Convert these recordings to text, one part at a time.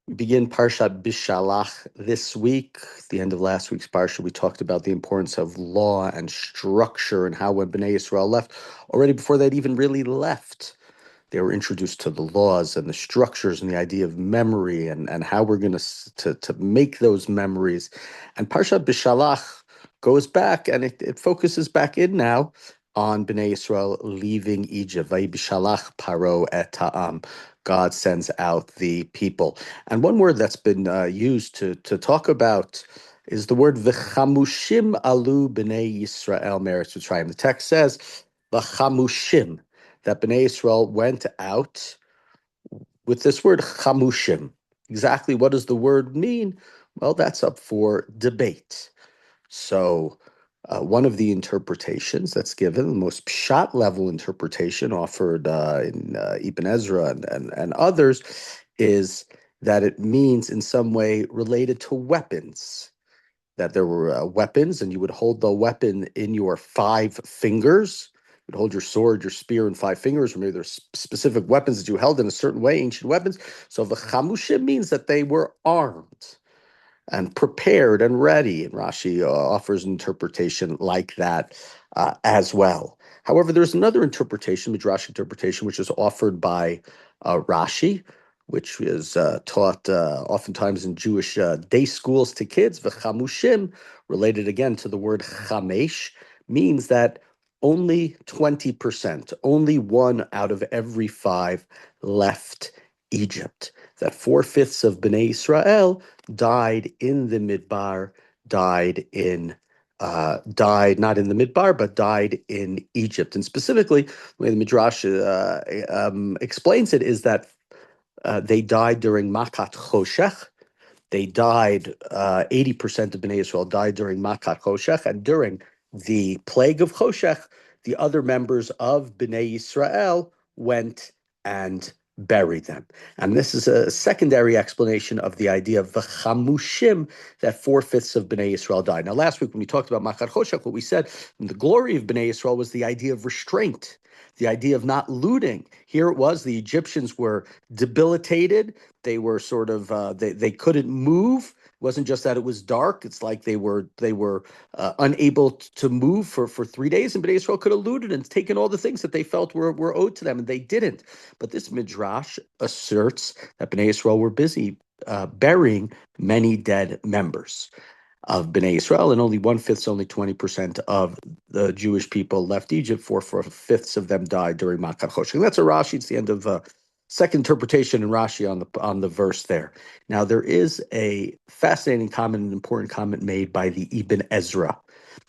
We begin Parshat Beshalach this week. At the end of last week's Parsha, we talked about the importance of law and structure and how when Bnei Yisrael left, already before they'd even really left, they were introduced to the laws and the structures and the idea of memory and how we're going to make those memories. And Parshat Beshalach goes back and it focuses back in now on Bnei Yisrael leaving Egypt. Bishalach paro et ha'am. God sends out the people. And one word that's been used to talk about is the word v'chamushim alu b'nei Yisrael meretz Mitzrayim. The text says v'chamushim, that Bnei Yisrael went out with this word chamushim. Exactly what does the word mean? Well, that's up for debate. So one of the interpretations that's given, the most pshat level interpretation offered in Ibn Ezra and others, is that it means in some way related to weapons, that there were weapons and you would hold the weapon in your 5 fingers. You would hold your sword, your spear in 5 fingers, or maybe there's specific weapons that you held in a certain way, ancient weapons. So the chamushim means that they were armed and prepared and ready. And Rashi offers an interpretation like that as well. However, there's another interpretation, Midrash interpretation, which is offered by Rashi, which is taught oftentimes in Jewish day schools to kids. V'chamushim, related again to the word chamesh, means that only 20%, only 1 out of every 5 left Egypt. That 4/5 of Bnei Israel died in the Midbar, died not in the Midbar, but died in Egypt. And specifically, the way the Midrash explains it is that they died during Makat Choshech. They died, 80% of Bnei Israel died during Makat Choshech, and during the plague of Choshech, the other members of Bnei Israel went and buried them. And this is a secondary explanation of the idea of the chamushim, that 4/5 of Bnei Israel died. Now, last week when we talked about Makat Choshech, what we said, the glory of Bnei Israel was the idea of restraint, the idea of not looting. Here it was, the Egyptians were debilitated. They were sort of they couldn't move. It wasn't just that it was dark. It's like they were unable to move for 3 days, and Bnei Israel could have looted and taken all the things that they felt were owed to them, and they didn't. But this midrash asserts that Bnei Israel were busy burying many dead members of Bnei Israel, and only 1/5, only 20% of the Jewish people left Egypt. 4/5 of them died during Makat Choshech. That's a Rashi. It's the end of second interpretation in Rashi on the verse there. Now, there is a fascinating comment, an important comment made by the Ibn Ezra.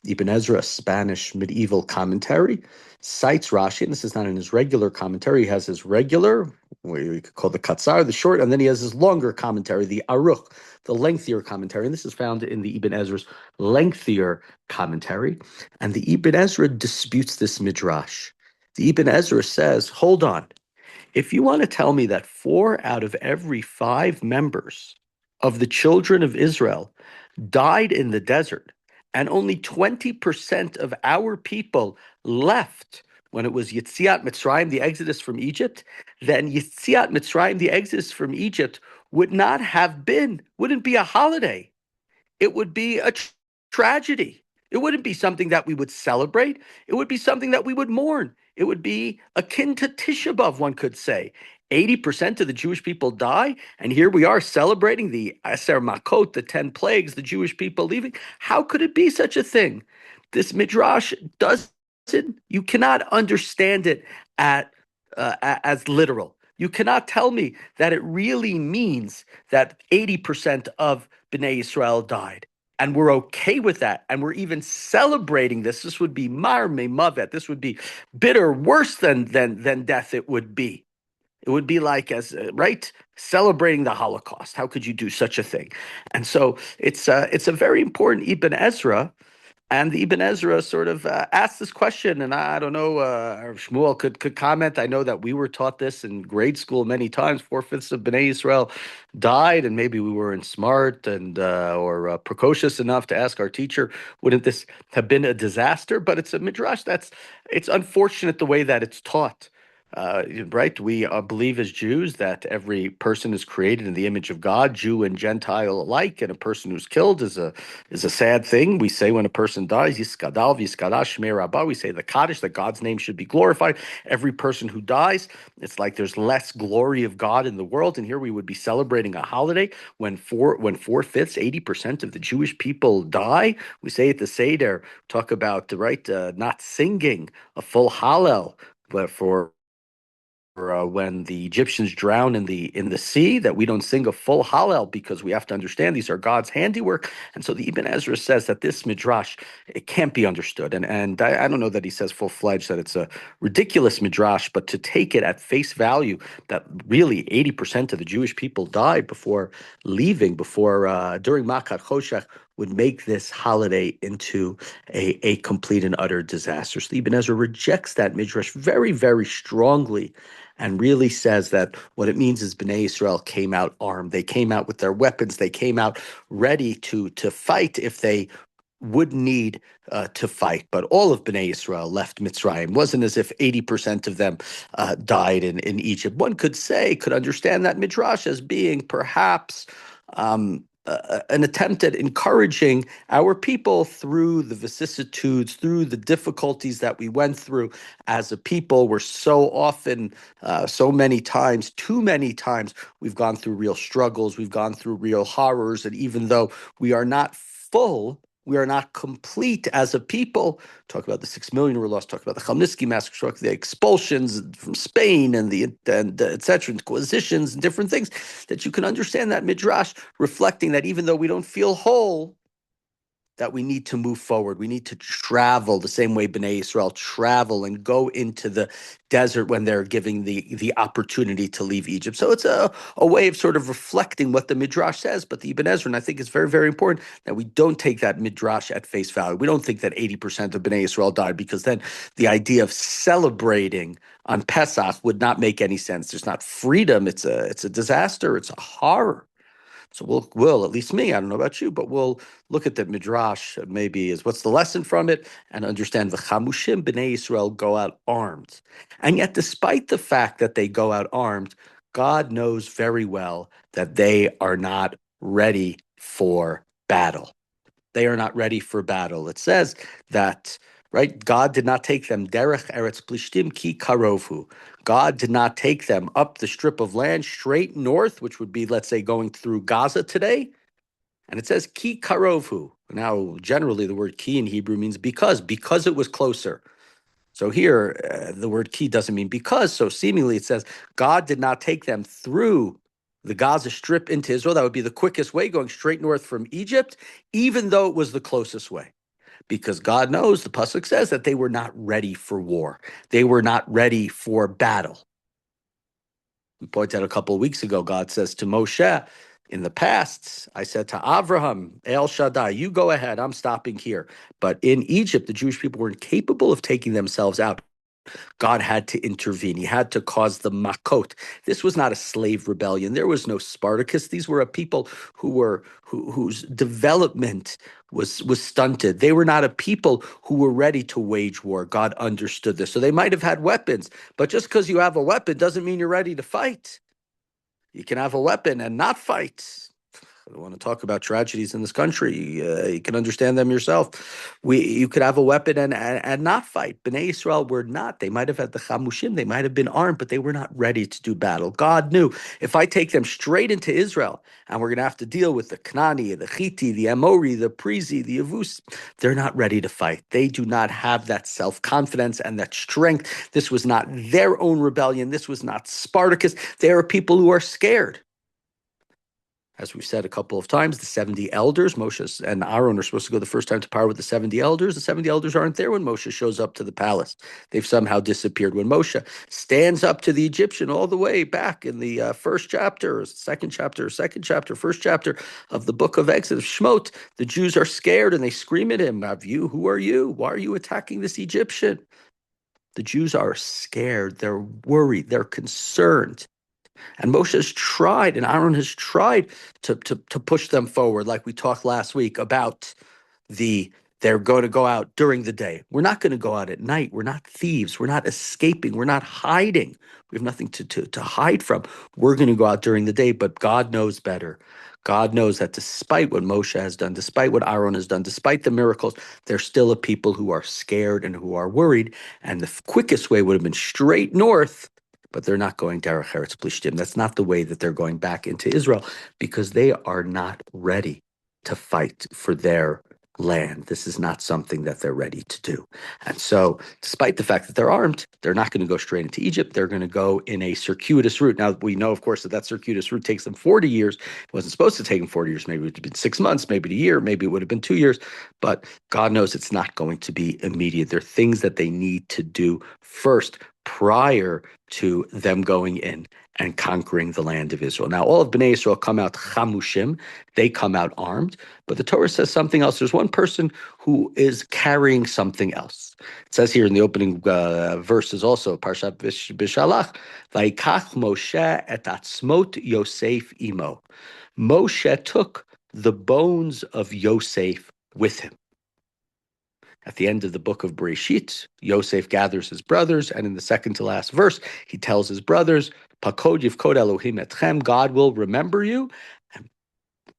Ibn Ezra, a Spanish medieval commentary, cites Rashi, and this is not in his regular commentary. He has his regular, what you could call the Katzar, the short, and then he has his longer commentary, the Aruch, the lengthier commentary. And this is found in the Ibn Ezra's lengthier commentary. And the Ibn Ezra disputes this midrash. The Ibn Ezra says, hold on. If you want to tell me that 4 out of every 5 members of the children of Israel died in the desert, and only 20% of our people left when it was Yetziat Mitzrayim, the exodus from Egypt, then Yetziat Mitzrayim, the exodus from Egypt, wouldn't be a holiday. It would be a tragedy. It wouldn't be something that we would celebrate. It would be something that we would mourn. It would be akin to Tisha B'Av, one could say. 80% of the Jewish people die, and here we are celebrating the Aser Makot, the 10 plagues, the Jewish people leaving. How could it be such a thing? This midrash doesn't, you cannot understand it as literal. You cannot tell me that it really means that 80% of Bnei Israel died. And we're okay with that. And we're even celebrating this. This would be mar mavet. This would be bitter, worse than death. It would be. It would be like right, celebrating the Holocaust. How could you do such a thing? And so it's a very important Ibn Ezra. And the Ibn Ezra sort of asked this question, and I don't know, Shmuel could comment. I know that we were taught this in grade school many times. 4/5 of Bnei Israel died, and maybe we weren't smart and or precocious enough to ask our teacher, wouldn't this have been a disaster? But it's a midrash it's unfortunate the way that it's taught. Right? We believe as Jews that every person is created in the image of God, Jew and Gentile alike, and a person who's killed is a sad thing. We say when a person dies, Yiskadal v'Yiskadash Shmei Rabbah, we say the Kaddish, that God's name should be glorified. Every person who dies, it's like there's less glory of God in the world. And here we would be celebrating a holiday when four-fifths, 80% of the Jewish people die. We say at the Seder, talk about the right not singing a full Hallel, but for when the Egyptians drown in the sea, that we don't sing a full Hallel because we have to understand these are God's handiwork. And so the Ibn Ezra says that this midrash, it can't be understood. And I don't know that he says full fledged that it's a ridiculous midrash, but to take it at face value that really 80% of the Jewish people died before leaving, before during Makat Choshech, would make this holiday into a complete and utter disaster. So Ibn Ezra rejects that midrash very, very strongly, and really says that what it means is Bnei Israel came out armed. They came out with their weapons. They came out ready to fight if they would need to fight. But all of Bnei Israel left Mitzrayim. It wasn't as if 80% of them died in Egypt. One could understand that midrash as being perhaps an attempt at encouraging our people through the vicissitudes, through the difficulties that we went through as a people. We're so often, so many times, too many times, we've gone through real struggles, we've gone through real horrors, and even though we are not full, we are not complete as a people. Talk about the 6 million who were lost. Talk about the Chmielnicki massacre. Talk about the expulsions from Spain and et cetera, inquisitions and different things. That you can understand that midrash reflecting that even though we don't feel whole, that we need to move forward. We need to travel the same way Bnei Israel travel and go into the desert when they're giving the opportunity to leave Egypt. So it's a way of sort of reflecting what the Midrash says, but the Ibn Ezra, and I think it's very, very important that we don't take that Midrash at face value. We don't think that 80% of Bnei Israel died, because then the idea of celebrating on Pesach would not make any sense. There's not freedom. It's a disaster. It's a horror. So we'll, at least me, I don't know about you, but we'll look at the midrash maybe as what's the lesson from it, and understand the Chamushim B'nai Israel go out armed. And yet, despite the fact that they go out armed, God knows very well that they are not ready for battle. They are not ready for battle. It says that, right, God did not take them derech eretz plishtim ki karovhu. God did not take them up the strip of land straight north, which would be, let's say, going through Gaza today. And it says ki karovhu. Now, generally, the word ki in Hebrew means because it was closer. So here, the word ki doesn't mean because. So seemingly it says God did not take them through the Gaza Strip into Israel. That would be the quickest way, going straight north from Egypt, even though it was the closest way. Because God knows, the pasuk says, that they were not ready for war. They were not ready for battle. We pointed out a couple of weeks ago, God says to Moshe, in the past, I said to Avraham, El Shaddai, you go ahead, I'm stopping here. But in Egypt, the Jewish people were incapable of taking themselves out. God had to intervene. He had to cause the makot. This was not a slave rebellion. There was no Spartacus. These were a people whose development was stunted. They were not a people who were ready to wage war. God understood this. So they might have had weapons, but just because you have a weapon doesn't mean you're ready to fight. You can have a weapon and not fight. I don't want to talk about tragedies in this country. You can understand them yourself. You could have a weapon and not fight. Bnei Israel were not. They might have had the Chamushim. They might have been armed, but they were not ready to do battle. God knew, if I take them straight into Israel, and we're going to have to deal with the Knani, the Chiti, the Amori, the Prizi, the Yevus, they're not ready to fight. They do not have that self-confidence and that strength. This was not their own rebellion. This was not Spartacus. They are people who are scared. As we've said a couple of times, the 70 elders, Moshe and Aaron, are supposed to go the first time to power with the 70 elders. The 70 elders aren't there when Moshe shows up to the palace. They've somehow disappeared. When Moshe stands up to the Egyptian all the way back in the first chapter, first chapter of the book of Exodus, Shmot, the Jews are scared and they scream at him, who are you? Why are you attacking this Egyptian? The Jews are scared. They're worried. They're concerned. And Moshe has tried, and Aaron has tried to push them forward, like we talked last week about the They're going to go out during the day. We're not going to go out at night. We're not thieves. We're not escaping. We're not hiding. We have nothing to hide from. We're going to go out during the day, but God knows better. God knows that despite what Moshe has done, despite what Aaron has done, despite the miracles, there's still a people who are scared and who are worried. And the quickest way would have been straight north, but they're not going Derech Eretz Plishtim. That's not the way that they're going back into Israel because they are not ready to fight for their land. This is not something that they're ready to do. And so, despite the fact that they're armed, they're not going to go straight into Egypt. They're going to go in a circuitous route. Now, we know, of course, that circuitous route takes them 40 years. It wasn't supposed to take them 40 years. Maybe it would have been 6 months, maybe a year, maybe it would have been 2 years. But God knows it's not going to be immediate. There are things that they need to do first prior to them going in and conquering the land of Israel. Now, all of Bnei Israel come out chamushim. They come out armed. But the Torah says something else. There's one person who is carrying something else. It says here in the opening verses also, Parshat Beshalach, Vayikach Moshe et atzmot Yosef imo. Moshe took the bones of Yosef with him. At the end of the book of Bereshit, Yosef gathers his brothers, and in the second to last verse, he tells his brothers, Pakod yivkod Elohim etchem, God will remember you. And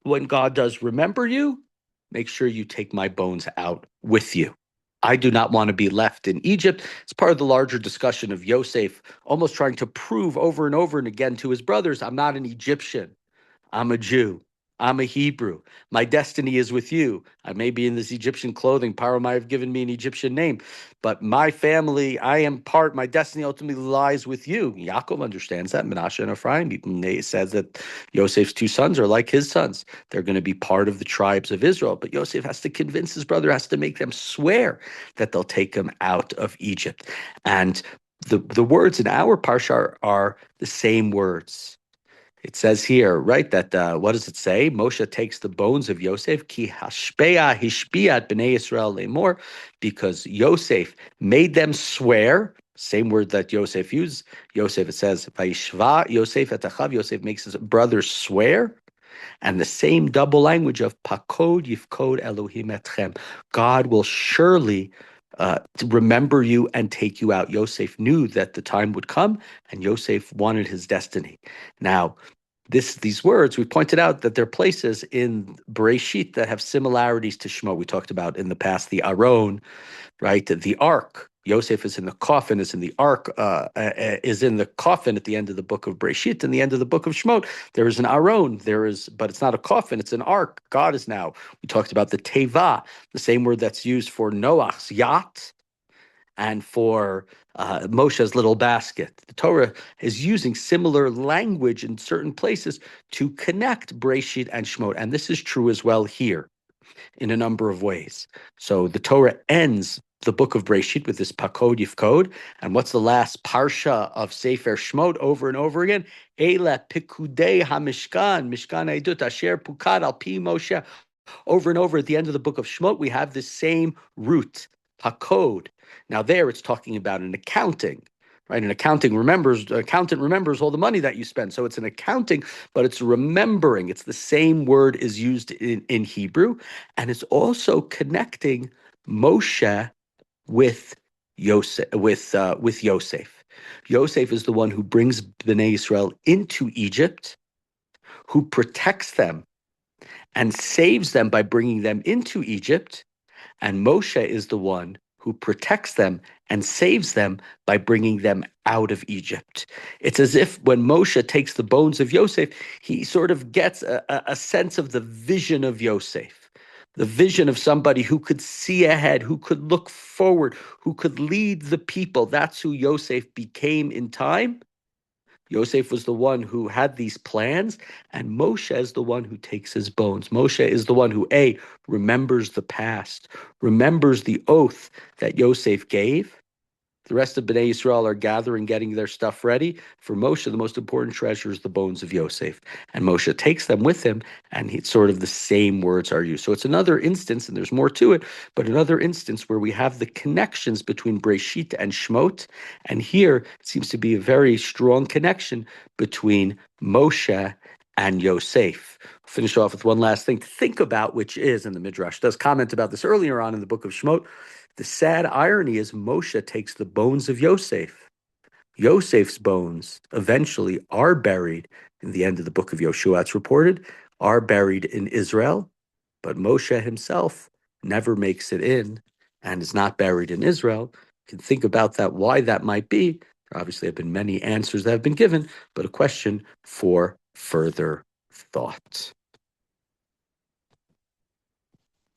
when God does remember you, make sure you take my bones out with you. I do not want to be left in Egypt. It's part of the larger discussion of Yosef almost trying to prove over and over and again to his brothers, I'm not an Egyptian. I'm a Jew. I'm a Hebrew. My destiny is with you. I may be in this Egyptian clothing. Paro might have given me an Egyptian name, but my family, my destiny ultimately lies with you. Yaakov understands that. Menashe and Ephraim, he says that Yosef's 2 sons are like his sons. They're going to be part of the tribes of Israel. But Yosef has to convince his brother, has to make them swear that they'll take him out of Egypt. And the words in our parsha are the same words. It says here, right, that what does it say? Moshe takes the bones of Yosef, ki hashpea hishpiat b'nei Yisrael lemor, because Yosef made them swear. Same word that Yosef used. Yosef, it says, vayishva Yosef et achav. Yosef makes his brothers swear. And the same double language of pakod yifkod Elohim etchem. God will surely remember you and take you out. Yosef knew that the time would come, and Yosef wanted his destiny. Now, these words, we pointed out that there are places in Bereshit that have similarities to Shemot. We talked about in the past the Aron, right? The ark. Yosef is in the coffin, is in the ark, is in the coffin at the end of the book of Bereshit. And the end of the book of Shemot, there is an Aron. But it's not a coffin, it's an ark. God is now. We talked about the Teva, the same word that's used for Noah's yacht and for Moshe's little basket. The Torah is using similar language in certain places to connect Bereshit and Shemot. And this is true as well here in a number of ways. So the Torah ends the book of Bereshit with this pakod yifkod. And what's the last parsha of Sefer Shemot over and over again? Eila pikudei hamishkan, mishkan edut asher pukad al pi Moshe. Over and over at the end of the book of Shemot, we have this same root, pakod. Now there it's talking about an accounting, right? An accountant remembers all the money that you spend. So it's an accounting, but it's remembering. It's the same word is used in Hebrew. And it's also connecting Moshe with Yosef. Yosef is the one who brings Bnei Israel into Egypt, who protects them and saves them by bringing them into Egypt. And Moshe is the one who protects them and saves them by bringing them out of Egypt. It's as if when Moshe takes the bones of Yosef, he sort of gets a sense of the vision of Yosef, the vision of somebody who could see ahead, who could look forward, who could lead the people. That's who Yosef became in time. Yosef was the one who had these plans, and Moshe is the one who takes his bones. Moshe is the one who, remembers the past, remembers the oath that Yosef gave. The rest of Bnei Yisrael are gathering, getting their stuff ready. For Moshe, the most important treasure is the bones of Yosef. And Moshe takes them with him, and it's sort of the same words are used. So it's another instance, and there's more to it, but another instance where we have the connections between Bereshit and Shemot. And here it seems to be a very strong connection between Moshe and Yosef. Finish off with one last thing to think about, which is, and the Midrash does comment about this earlier on in the book of Shemot, the sad irony is Moshe takes the bones of Yosef. Yosef's bones eventually are buried in the end of the book of Yoshua, it's reported, are buried in Israel, but Moshe himself never makes it in and is not buried in Israel. You can think about that, why that might be. There obviously have been many answers that have been given, but a question for further thought.